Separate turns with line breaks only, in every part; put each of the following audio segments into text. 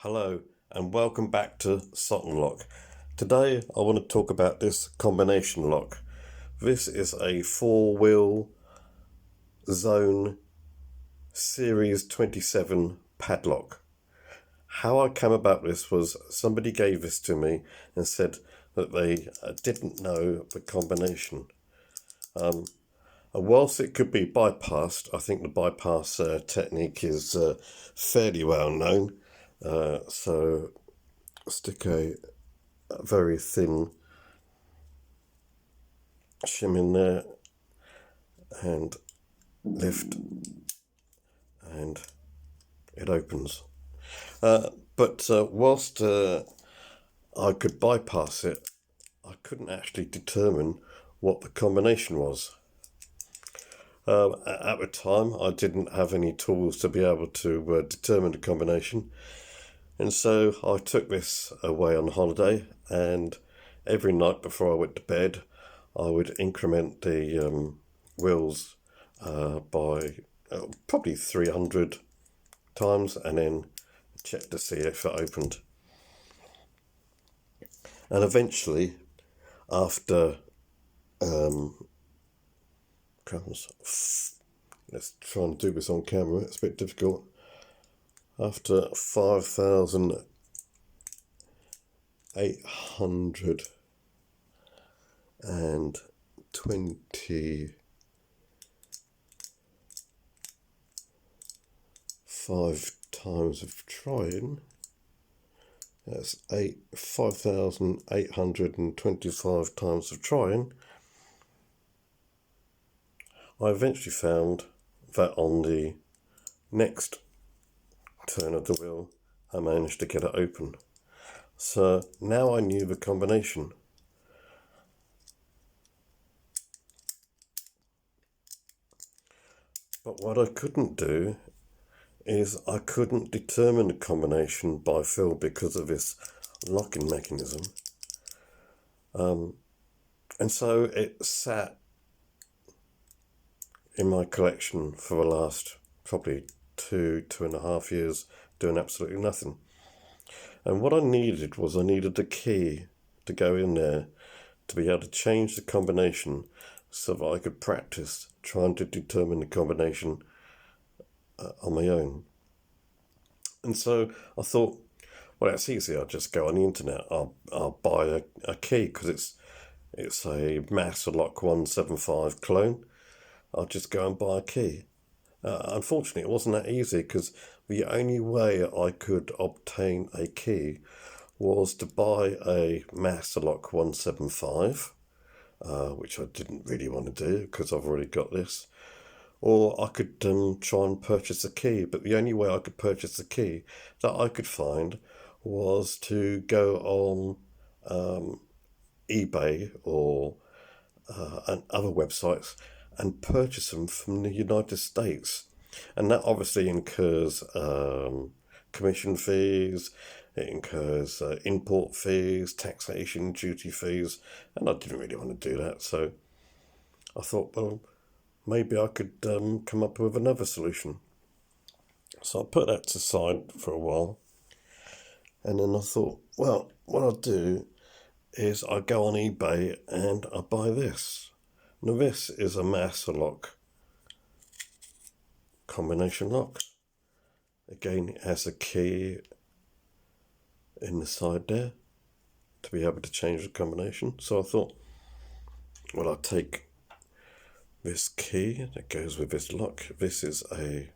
Hello and welcome back to SotonLock. Today I want to talk about this combination lock. This is a 4-wheel zone series 27 padlock. How I came about this was somebody gave this to me and said that they didn't know the combination. And whilst it could be bypassed, I think the bypass technique is fairly well known. So stick a very thin shim in there and lift and it opens. But whilst I could bypass it, I couldn't actually determine what the combination was. At the time, I didn't have any tools to be able to determine the combination. And so I took this away on holiday, and every night before I went to bed, I would increment the wheels by probably 300 times and then check to see if it opened. And eventually, after let's try and do this on camera, it's a bit difficult. After 5,825 times of trying, that's 5,825 times of trying, I eventually found that on the next turn of the wheel, I managed to get it open. So now I knew the combination. But what I couldn't do is I couldn't determine the combination by feel because of this locking mechanism. And so it sat in my collection for the last probably 2.5 years doing absolutely nothing. And what I needed a key to go in there to be able to change the combination so that I could practice trying to determine the combination on my own. And so I thought, well, that's easy. I'll just go on the internet. I'll buy a key because it's a SotonLock 175 clone. I'll just go and buy a key. Unfortunately, it wasn't that easy because the only way I could obtain a key was to buy a SotonLock 175, which I didn't really want to do because I've already got this, or I could try and purchase a key. But the only way I could purchase a key that I could find was to go on eBay or and other websites and purchase them from the United States. And that obviously incurs commission fees, it incurs import fees, taxation, duty fees, and I didn't really want to do that. So I thought, well, maybe I could come up with another solution. So I put that to the side for a while. And then I thought, well, what I'll do is I go on eBay and I buy this. Now this is a SotonLock combination lock. Again, it has a key in the side there to be able to change the combination. So I thought, well, I'll take this key that goes with this lock. This is let's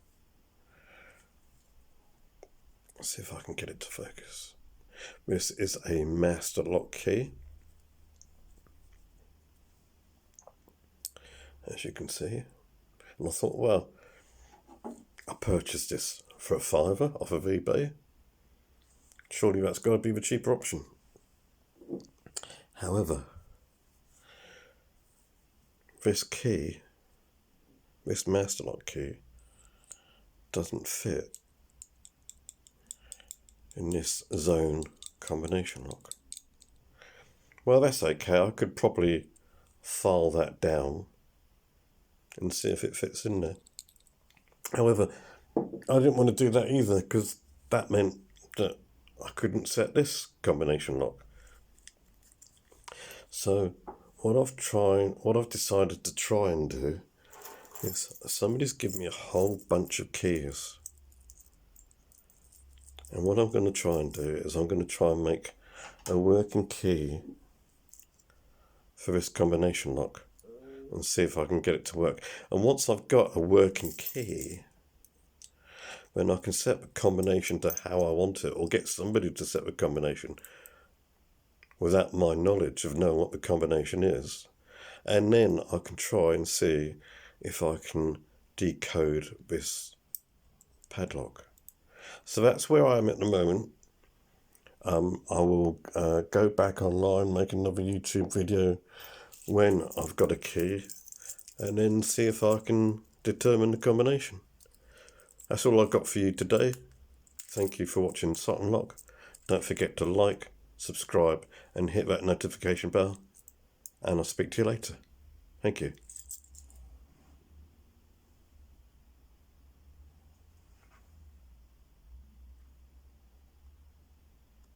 see if I can get it to focus. This is a master lock key, as you can see. And I thought, well, I purchased this for £5 off of eBay. Surely that's got to be the cheaper option. However, this key, this SotonLock key, doesn't fit in this zone combination lock. Well, that's okay. I could probably file that down and see if it fits in there. However, I didn't want to do that either because that meant that I couldn't set this combination lock. So what I've decided to try and do is, somebody's given me a whole bunch of keys. And what I'm going to try and do is I'm going to try and make a working key for this combination lock and see if I can get it to work. And once I've got a working key, then I can set the combination to how I want it, or get somebody to set the combination without my knowledge of knowing what the combination is. And then I can try and see if I can decode this padlock. So that's where I am at the moment. I will go back online, make another YouTube video when I've got a key, and then see if I can determine the combination. That's all I've got for you today. Thank you for watching SotonLock. Don't forget to like, subscribe, and hit that notification bell. And I'll speak to you later. Thank you.